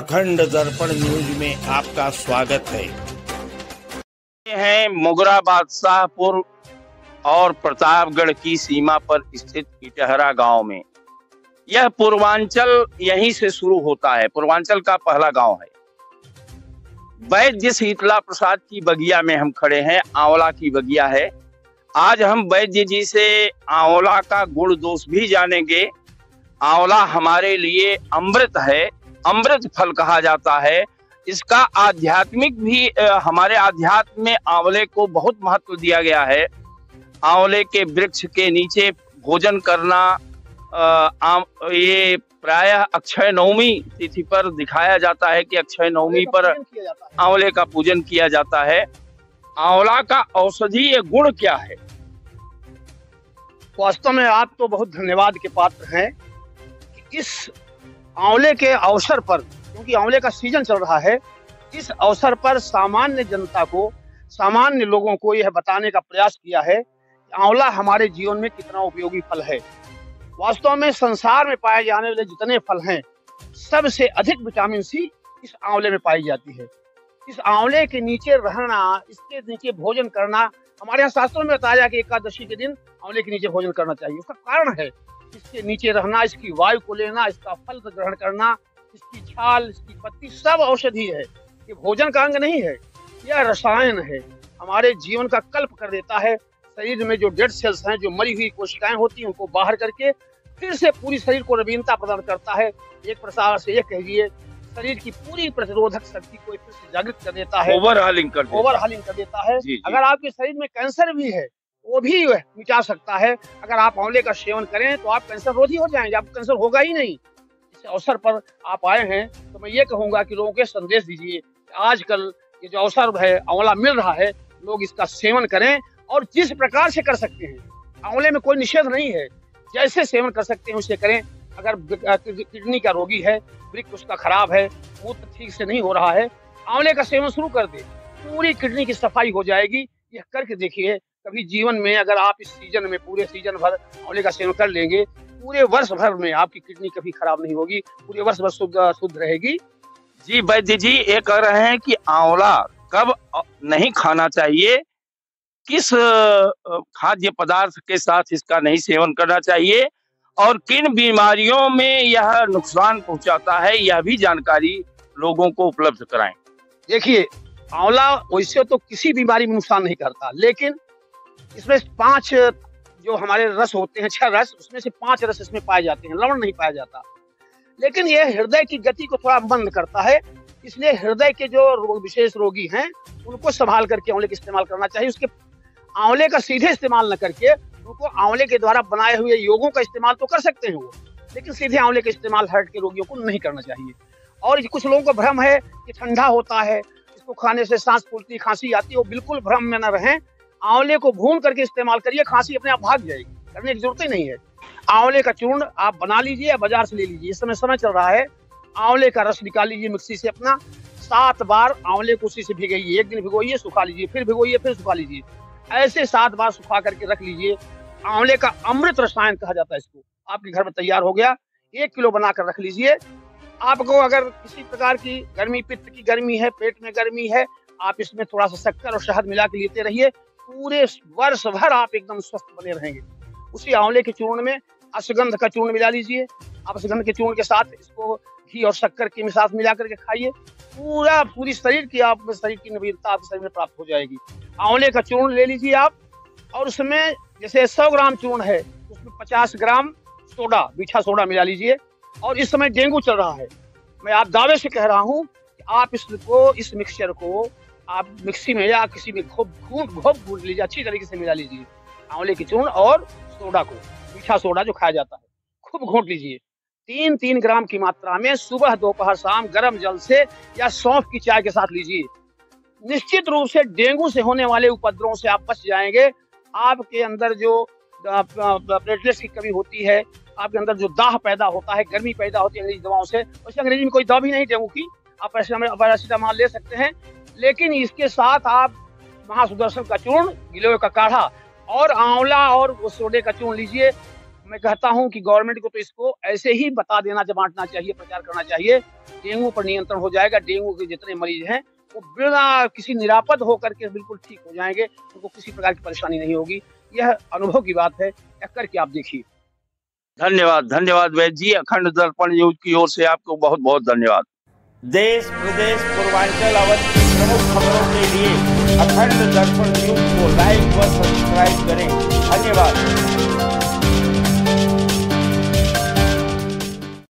अखंड दर्पण न्यूज में आपका स्वागत है। ये है मोगरा बादशाहपुर और प्रतापगढ़ की सीमा पर स्थित इटहरा गांव में। यह पूर्वांचल यहीं से शुरू होता है, पूर्वांचल का पहला गांव है। वैद्य शीतला प्रसाद की बगिया में हम खड़े हैं, आंवला की बगिया है। आज हम वैद्य जी से आंवला का गुण दोष भी जानेंगे। आंवला हमारे लिए अमृत है, अमृत फल कहा जाता है। इसका आध्यात्मिक भी, हमारे आध्यात्म में आंवले को बहुत महत्व दिया गया है। आंवले के वृक्ष के नीचे भोजन करना ये प्रायः अक्षय नवमी तिथि पर दिखाया जाता है कि अक्षय नवमी पर आंवले का पूजन किया जाता है। आंवला का औषधीय गुण क्या है? वास्तव में आप तो बहुत धन्यवाद के पात्र हैं कि इस आंवले के अवसर पर, क्योंकि आंवले का सीजन चल रहा है, इस अवसर पर सामान्य जनता को, सामान्य लोगों को यह बताने का प्रयास किया है कि आंवला हमारे जीवन में कितना उपयोगी फल है। वास्तव में संसार में पाए जाने वाले जितने फल हैं, सबसे अधिक विटामिन सी इस आंवले में पाई जाती है। इस आंवले के नीचे रहना, इसके नीचे भोजन करना, हमारे यहाँ शास्त्रों में बताया कि एकादशी के दिन आंवले के नीचे भोजन करना चाहिए। उसका कारण है इसके नीचे रहना, इसकी वायु को लेना, इसका फल ग्रहण करना, इसकी छाल, इसकी पत्ती सब औषधि है। ये भोजन का अंग नहीं है, यह रसायन है, हमारे जीवन का कल्प कर देता है। शरीर में जो डेड सेल्स हैं, जो मरी हुई कोशिकाएं होती हैं, उनको बाहर करके फिर से पूरी शरीर को नवीनता प्रदान करता है। एक प्रकार से ये कहिए, शरीर की पूरी प्रतिरोधक शक्ति को फिर से जागृत कर देता है, ओवरहालिंग कर देता है। अगर आपके शरीर में कैंसर भी है, वो भी मिटा सकता है। अगर आप आंवले का सेवन करें तो आप कैंसर रोधी हो जाएंगे, आपको कैंसर होगा ही नहीं। इस अवसर पर आप आए हैं तो मैं ये कहूंगा कि लोगों के संदेश दीजिए। आजकल ये जो अवसर है, आंवला मिल रहा है, लोग इसका सेवन करें और जिस प्रकार से कर सकते हैं। आंवले में कोई निषेध नहीं है, जैसे सेवन कर सकते हैं उसे करें। अगर किडनी का रोगी है, वृक्क उसका खराब है, मूत्र ठीक से नहीं हो रहा है, आंवले का सेवन शुरू कर दे, पूरी किडनी की सफाई हो जाएगी। यह करके देखिए, कभी जीवन में अगर आप इस सीजन में पूरे सीजन भर आंवले का सेवन कर लेंगे, पूरे वर्ष भर में आपकी किडनी कभी खराब नहीं होगी, पूरे वर्ष भर शुद्ध रहेगी। जी वैद्य जी ये कह रहे हैं कि आंवला कब नहीं खाना चाहिए, किस खाद्य पदार्थ के साथ इसका नहीं सेवन करना चाहिए और किन बीमारियों में यह नुकसान पहुंचाता है, यह भी जानकारी लोगों को उपलब्ध कराएं। देखिए, आंवला वैसे तो किसी बीमारी में नुकसान नहीं करता, लेकिन इसमें 5 जो हमारे रस होते हैं, 6 रस, उसमें से 5 रस इसमें पाए जाते हैं, लवण नहीं पाया जाता। लेकिन यह हृदय की गति को थोड़ा मंद करता है, इसलिए हृदय के जो विशेष रोगी हैं उनको संभाल करके आंवले का इस्तेमाल करना चाहिए। उसके आंवले का सीधे इस्तेमाल न करके उनको आंवले के द्वारा बनाए हुए योगों का इस्तेमाल तो कर सकते हैं वो, लेकिन सीधे आंवले का इस्तेमाल हार्ट के रोगियों को नहीं करना चाहिए। और कुछ लोगों को भ्रम है कि ठंडा होता है, इसको खाने से सांस फूलती, खांसी आती है, वो बिल्कुल भ्रम में न रहें। आंवले को भून करके इस्तेमाल करिए, खांसी अपने आप भाग जाएगी, करने की जरूरत ही नहीं है। आंवले का चूर्ण आप बना लीजिए या बाजार से ले लीजिए। इस समय चल रहा है, आंवले का रस निकाल लीजिए मिक्सी से अपना, 7 बार आंवले को उसी से भिगोइए, एक दिन भिगोइए, सुखा लीजिए, फिर भिगोइए, फिर सुखा लीजिए, ऐसे 7 बार सुखा करके रख लीजिए। आंवले का अमृत रसायन कहा जाता है इसको। आपके घर में तैयार हो गया, 1 किलो बनाकर रख लीजिए। आपको अगर किसी प्रकार की गर्मी, पित्त की गर्मी है, पेट में गर्मी है, आप इसमें थोड़ा सा शक्कर और शहद मिला के लेते रहिए, पूरे वर्ष भर आप एकदम स्वस्थ बने रहेंगे। उसी आंवले के चूर्ण में अश्वगंध का चूर्ण मिला लीजिए। आप अश्वगंध के चूर्ण के साथ इसको घी और शक्कर के साथ मिला करके खाइए, पूरी शरीर की नवीनता आपके शरीर में प्राप्त हो जाएगी। आंवले का चूर्ण ले लीजिए आप, और उसमें जैसे 100 ग्राम चूर्ण है, उसमें 50 ग्राम सोडा, मीठा सोडा मिला लीजिए। और इस समय डेंगू चल रहा है, मैं आप दावे से कह रहा हूँ कि आप इस मिक्सचर को आप मिक्सी में या किसी में खूब घोट लीजिए, अच्छी तरीके से मिला लीजिए। आंवले की चूर्ण और सोडा को, मीठा सोडा जो खाया जाता है, खूब घोट लीजिए। 3-3 ग्राम की मात्रा में सुबह, दोपहर, शाम गर्म जल से या सौंफ की चाय के साथ लीजिए। निश्चित रूप से डेंगू से होने वाले उपद्रवों से आप बच जाएंगे। आपके अंदर जो प्लेटलेट्स की कमी होती है, आपके अंदर जो दाह पैदा होता है, गर्मी पैदा होती है अंग्रेजी दवाओं से, वैसे अंग्रेजी में कोई दवा भी नहीं डेंगू की, आप पैरासीटामोल ले सकते हैं। लेकिन इसके साथ आप महासुदर्शन का चूर्ण, गिलोय का काढ़ा और आंवला और सोडे का चूर्ण लीजिए। मैं कहता हूं कि गवर्नमेंट को तो इसको ऐसे ही बता देना, बांटना चाहिए, प्रचार करना चाहिए। डेंगू पर नियंत्रण हो जाएगा। डेंगू के जितने मरीज हैं वो बिना किसी निरापद होकर के बिल्कुल ठीक हो जाएंगे, उनको किसी प्रकार की परेशानी नहीं होगी। यह अनुभव की बात है, करके आप देखिए। धन्यवाद, धन्यवाद वैद्य जी। अखंड दर्पण न्यूज की ओर से आपको बहुत बहुत धन्यवाद। देश प्रदेश पूर्वांचल अवध की प्रमुख खबरों के लिए अखंड दर्पण न्यूज को लाइक व सब्सक्राइब करें। धन्यवाद।